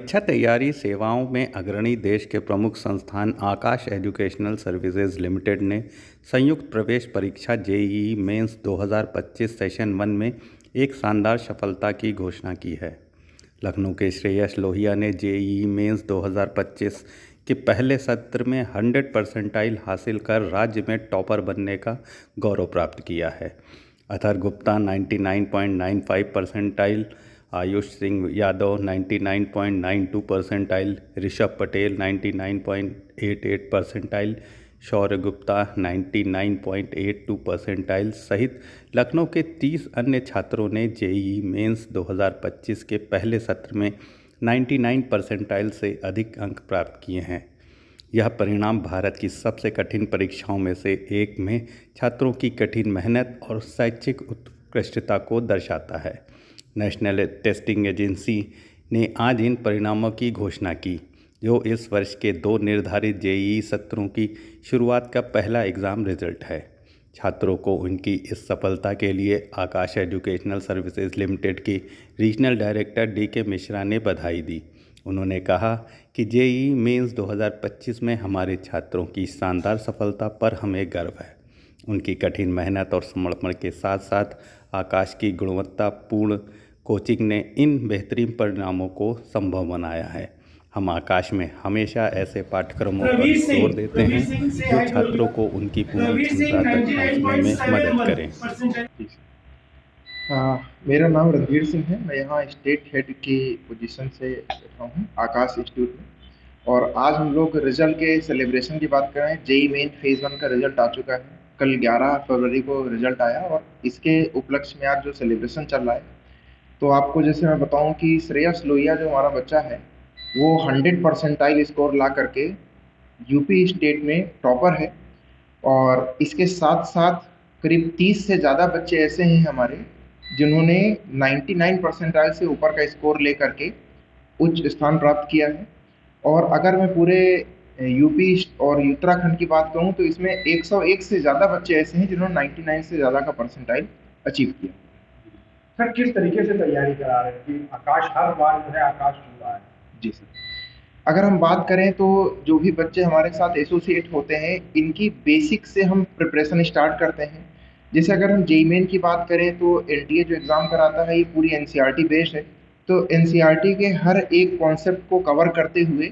परीक्षा तैयारी सेवाओं में अग्रणी देश के प्रमुख संस्थान आकाश एजुकेशनल सर्विसेज लिमिटेड ने संयुक्त प्रवेश परीक्षा जेईई मेंस 2025 सेशन 1 में एक शानदार सफलता की घोषणा की है। लखनऊ के श्रेयस लोहिया ने जेईई मेंस 2025 के पहले सत्र में 100 परसेंटाइल हासिल कर राज्य में टॉपर बनने का गौरव प्राप्त किया है। Athar Gupta 99.95 percentile, Ayush Singh Yadav 99.92 percentile, Rishabh Patel 99.88 percentile, Shaurya Gupta 99.82 percentile सहित लखनऊ के 30 अन्य छात्रों ने जेईई मेंस 2025 के पहले सत्र में 99 परसेंटाइल से अधिक अंक प्राप्त किए हैं। यह परिणाम भारत की सबसे कठिन परीक्षाओं में से एक में छात्रों की कठिन मेहनत और शैक्षिक उत्कृष्टता को दर्शाता है। नेशनल टेस्टिंग एजेंसी ने आज इन परिणामों की घोषणा की, जो इस वर्ष के 2 निर्धारित जेईई सत्रों की शुरुआत का पहला एग्ज़ाम रिजल्ट है। छात्रों को उनकी इस सफलता के लिए आकाश एजुकेशनल सर्विसेज लिमिटेड के रीजनल डायरेक्टर डीके मिश्रा ने बधाई दी। उन्होंने कहा कि जेईई मेंस 2025 में हमारे छात्रों की शानदार सफलता पर हमें गर्व है। उनकी कठिन मेहनत और समर्पण के साथ साथ आकाश की गुणवत्तापूर्ण कोचिंग ने इन बेहतरीन परिणामों को संभव बनाया है। हम आकाश में हमेशा ऐसे पाठ्यक्रमों पर जोर देते हैं जो छात्रों को उनकी पूरी क्षमता तक पहुंचने में मदद करें। मेरा नाम रणवीर सिंह है। मैं यहाँ स्टेट हेड की पोजीशन से बैठा हूँ आकाश इंस्टीट्यूट में। और आज हम लोग रिजल्ट के सेलिब्रेशन की बात कर रहे हैं। जेईई मेन फेज़ 1 का रिजल्ट आ चुका है। कल 11 फरवरी को रिजल्ट आया और इसके उपलक्ष्य में आज जो सेलिब्रेशन चल रहा है, तो आपको जैसे मैं बताऊं कि श्रेयस लोहिया जो हमारा बच्चा है, वो 100 परसेंटाइल स्कोर ला करके यूपी स्टेट में टॉपर है। और इसके साथ साथ करीब 30 से ज़्यादा बच्चे ऐसे हैं हमारे जिन्होंने 99 परसेंटाइल से ऊपर का स्कोर ले करके उच्च स्थान प्राप्त किया है। और अगर मैं पूरे यूपी और उत्तराखंड की बात करूं तो इसमें 101 से ज़्यादा बच्चे ऐसे हैं जिन्होंने 99 से ज़्यादा का परसेंटाइल अचीव किया। सर, किस तरीके से तैयारी करा रहे हैं कि आकाश हर बार जो है आकाश हो रहा है? जी सर, अगर हम बात करें तो जो भी बच्चे हमारे साथ एसोसिएट होते हैं, इनकी बेसिक से हम प्रिपरेशन स्टार्ट करते हैं। जैसे अगर हम जेईई मेन की बात करें तो एनटीए जो एग्ज़ाम कराता है, ये पूरी एनसीईआरटी बेस्ड है। तो एनसीईआरटी के हर एक कॉन्सेप्ट को कवर करते हुए,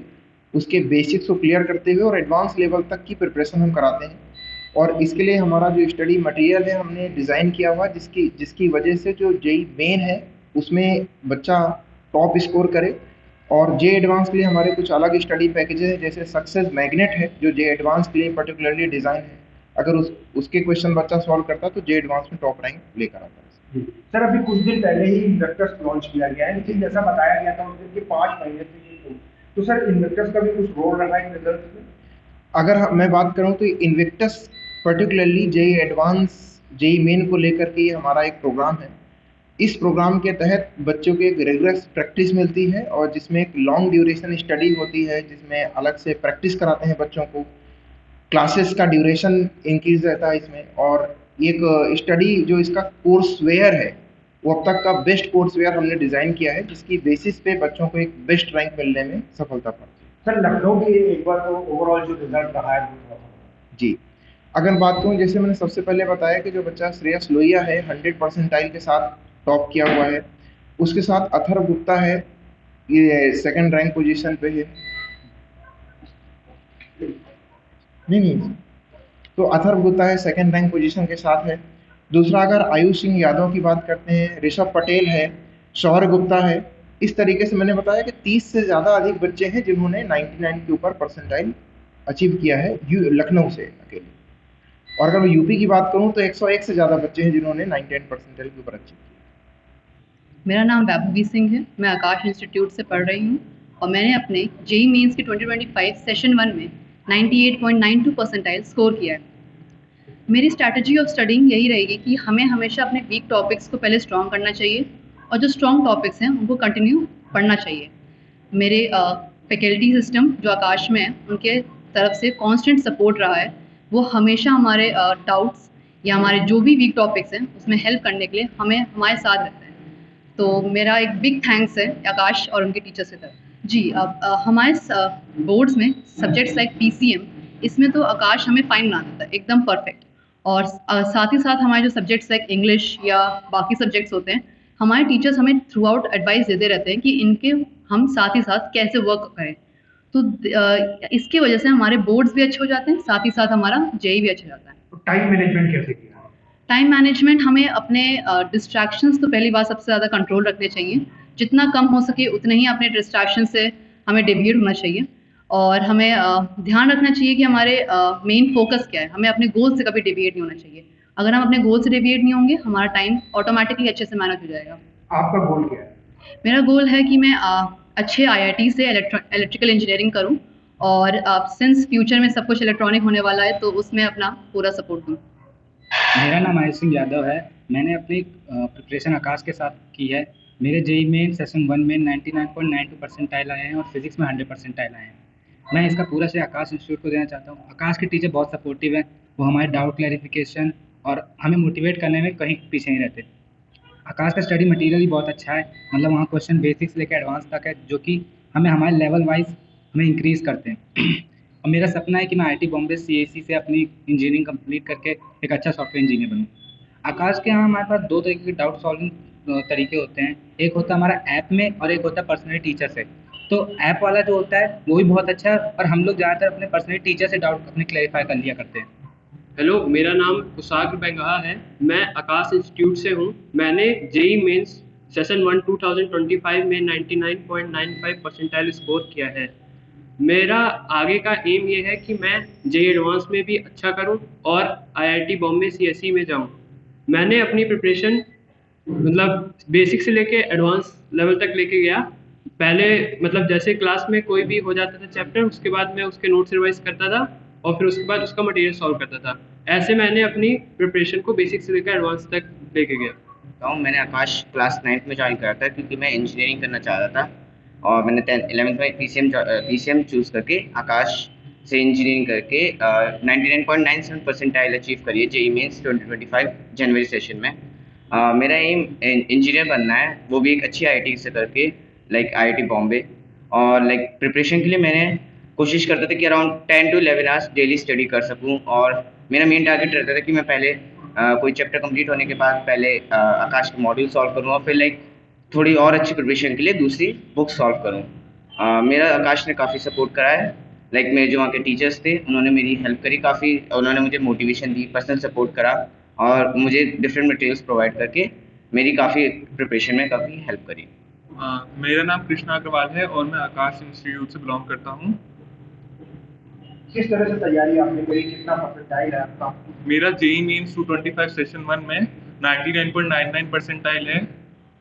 उसके बेसिक्स को क्लियर करते हुए और एडवांस लेवल तक की प्रिपरेशन हम कराते हैं। और इसके लिए हमारा जो स्टडी मटेरियल है हमने डिज़ाइन किया हुआ, जिसकी वजह से जो जेईई मेन है उसमें बच्चा टॉप स्कोर करे। और जे एडवांस के लिए हमारे कुछ अलग स्टडी पैकेजेस हैं, जैसे सक्सेस मैग्नेट है जो जे एडवांस के लिए पर्टिकुलरली डिज़ाइन है। अगर उसके क्वेश्चन बच्चा सॉल्व करता तो जे एडवांस में टॉप रैंक लेकर आता है। सर, अभी कुछ दिन पहले ही इन्वेक्टर्स लॉन्च किया गया है, लेकिन जैसा बताया गया था उसके 5 महीने से तो सर इन्वेक्टर्स का भी कुछ रोल रहा है रिजल्ट में? अगर मैं बात करूं तो इन्वेक्टर्स particularly JEE advanced JEE main को लेकर के हमारा एक प्रोग्राम है। इस प्रोग्राम के तहत बच्चों को एक रिगरस प्रैक्टिस मिलती है और जिसमें एक लॉन्ग ड्यूरेशन स्टडी होती है, जिसमें अलग से प्रैक्टिस कराते हैं बच्चों को। क्लासेस का ड्यूरेशन इंक्रीज रहता है इसमें। और एक स्टडी जो इसका कोर्स वेयर है, वो अब तक का बेस्ट कोर्स वेयर हमने डिज़ाइन किया है, जिसकी बेसिस पे बच्चों को एक बेस्ट रैंक मिलने में सफलता प्राप्त है। सर, लखनऊ के एक बार तो ओवरऑल जो रिजल्ट रहा है जी, अगर बात करूँ, जैसे मैंने सबसे पहले बताया कि जो बच्चा श्रेयस लोहिया है 100 परसेंटाइल के साथ टॉप किया हुआ है। उसके साथ अथर्व गुप्ता है, ये सेकंड रैंक पोजीशन पे है। नहीं, तो अथर्व गुप्ता है सेकंड रैंक पोजीशन के साथ है। दूसरा अगर आयुष सिंह यादव की बात करते हैं, ऋषभ पटेल है, शौर्य गुप्ता है। इस तरीके से मैंने बताया कि 30 से ज़्यादा अधिक बच्चे हैं जिन्होंने 99 के ऊपर परसेंटाइल अचीव किया है लखनऊ से अकेले। और अगर मैं यूपी की बात करूं तो 101 से ज़्यादा बच्चे हैं जिन्होंने 99 परसेंटाइल के ऊपर अचीव किया। मेरा नाम वैभवी सिंह है। मैं आकाश इंस्टीट्यूट से पढ़ रही हूँ और मैंने अपने जेईई मेंस के 2025 सेशन 1 में 98.92 परसेंटाइल स्कोर किया है। मेरी स्ट्रैटेजी ऑफ स्टडिंग यही रहेगी कि हमें हमेशा अपने वीक टॉपिक्स को पहले स्ट्रॉन्ग करना चाहिए और जो स्ट्रॉन्ग टॉपिक्स हैं उनको कंटिन्यू पढ़ना चाहिए। मेरे फैकल्टी सिस्टम जो आकाश में है, उनके तरफ से कांस्टेंट सपोर्ट रहा है। वो हमेशा हमारे डाउट्स या हमारे जो भी वीक टॉपिक्स हैं उसमें हेल्प करने के लिए हमें हमारे साथ रहते हैं। तो मेरा एक बिग थैंक्स है आकाश और उनके टीचर्स की तरफ। जी, अब हमारे बोर्ड्स में सब्जेक्ट्स लाइक पीसीएम, इसमें तो आकाश हमें फाइन बनाता था एकदम परफेक्ट। और साथ ही साथ हमारे जो सब्जेक्ट्स लाइक इंग्लिश या बाकी सब्जेक्ट्स होते हैं, हमारे टीचर्स हमें थ्रू आउट एडवाइस देते रहते हैं कि इनके हम साथ ही साथ कैसे वर्क करें। तो इसकी वजह से हमारे बोर्ड्स भी अच्छे हो जाते हैं, साथ ही साथ हमारा जेई भी अच्छा जाता है। तो टाइम मैनेजमेंट कैसे किया? टाइम मैनेजमेंट हमें अपने डिस्ट्रैक्शंस तो पहली बात सबसे ज़्यादा कंट्रोल रखने चाहिए। जितना कम हो सके उतने ही अपने डिस्ट्रैक्शन से हमें डेविएट होना चाहिए। और हमें ध्यान रखना चाहिए कि हमारे मेन फोकस क्या है, हमें अपने गोल से कभी डेविएट नहीं होना चाहिए। अगर हम अपने गोल से डेविएट नहीं होंगे, हमारा टाइम ऑटोमेटिकली अच्छे से मैनेज हो जाएगा। आपका गोल क्या है? मेरा गोल है कि मैं अच्छे आईआईटी से इलेक्ट्रिकल इंजीनियरिंग करूं, और सिंस फ्यूचर में सब कुछ इलेक्ट्रॉनिक होने वाला है तो उसमें अपना पूरा सपोर्ट दूं। मेरा नाम आयुष सिंह यादव है। मैंने अपनी प्रिपरेशन आकाश के साथ की है। मेरे जेई मेन सेशन 1 में 99.92 परसेंटाइल आए हैं और फिजिक्स में 100 परसेंटाइल आए हैं। मैं इसका पूरा श्रेय आकाश इंस्टीट्यूट को देना चाहता हूँ। आकाश के टीचर बहुत सपोर्टिव हैं, वो हमारे डाउट क्लैरिफिकेशन और हमें मोटिवेट करने में कहीं पीछे नहीं रहते। आकाश का स्टडी मटेरियल भी बहुत अच्छा है, मतलब वहाँ क्वेश्चन बेसिक्स से लेकर एडवांस तक है, जो कि हमें हमारे लेवल वाइज हमें इंक्रीज़ करते हैं। और मेरा सपना है कि मैं आईआईटी बॉम्बे सीएसई से अपनी इंजीनियरिंग कंप्लीट करके एक अच्छा सॉफ्टवेयर इंजीनियर बनूँ। आकाश के यहाँ हमारे पास 2 तरीके के डाउट सॉल्विंग तरीके होते हैं। एक होता है हमारा ऐप में और एक होता है पर्सनली टीचर से। तो ऐप वाला जो होता है वो भी बहुत अच्छा है, और हम लोग ज़्यादातर अपने पर्सनली टीचर से डाउट अपने क्लैरिफाई कर लिया करते हैं। हेलो, मेरा नाम कुशाग्र बेंगहा है। मैं आकाश इंस्टीट्यूट से हूँ। मैंने जेई मेंस सेशन 1 2025 में 99.95 परसेंटाइल स्कोर किया है। मेरा आगे का एम ये है कि मैं जेई एडवांस में भी अच्छा करूं और आईआईटी बॉम्बे सीएसई में जाऊं। मैंने अपनी प्रिपरेशन मतलब बेसिक से लेके एडवांस लेवल तक लेके गया। पहले मतलब जैसे क्लास में कोई भी हो जाता था चैप्टर, उसके बाद मैं उसके नोट्स रिवाइज करता था और फिर उसके बाद उसका मटेरियल सॉल्व करता था। ऐसे मैंने अपनी प्रिपरेशन को बेसिक से लेकर एडवांस तक लेके गया। मैंने आकाश क्लास 9th में ज्वाइन करा था क्योंकि मैं इंजीनियरिंग करना चाह रहा था, और मैंने 11th में पीसीएम चूज़ करके आकाश से इंजीनियरिंग करके 99.97 परसेंटाइल अचीव करी है जेई मेंस 2025 जनवरी सेशन में। मेरा एम इंजीनियर बनना है, वो भी एक अच्छी आईआईटी से करके, लाइक आईआईटी बॉम्बे। और लाइक प्रिपरेशन के लिए मैंने कोशिश करता था कि around 10 to 11 hours daily study कर सकूं, और मेरा मेन टारगेट रहता था कि मैं पहले कोई चैप्टर कंप्लीट होने के बाद पहले आकाश के मॉड्यूल सॉल्व करूँ और फिर लाइक थोड़ी और अच्छी प्रिपरेशन के लिए दूसरी बुक सॉल्व करूँ। मेरा आकाश ने काफ़ी सपोर्ट करा है। लाइक मेरे जो वहाँ के टीचर्स थे उन्होंने मेरी हेल्प करी काफ़ी, उन्होंने मुझे मोटिवेशन दी, पर्सनल सपोर्ट करा और मुझे डिफरेंट मटेरियल्स प्रोवाइड करके मेरी काफ़ी प्रिपरेशन में काफ़ी हेल्प करी। मेरा नाम कृष्णा अग्रवाल है और मैं आकाश इंस्टीट्यूट से बिलोंग करता हूँ। किस तरह से तैयारी आपने करी, कितना परसेंटाइल है आपका? मेरा जेई मेंस 225 सेशन 1 में 99.99 परसेंटाइल है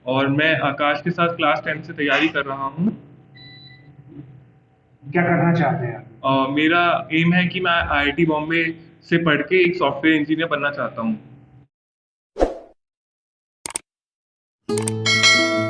और मैं आकाश के साथ क्लास 10 से तैयारी कर रहा हूँ। क्या करना चाहते हैं आप? मेरा एम है कि मैं आईआईटी बॉम्बे से पढ़ के एक सॉफ्टवेयर इंजीनियर बनना चाहता हूँ।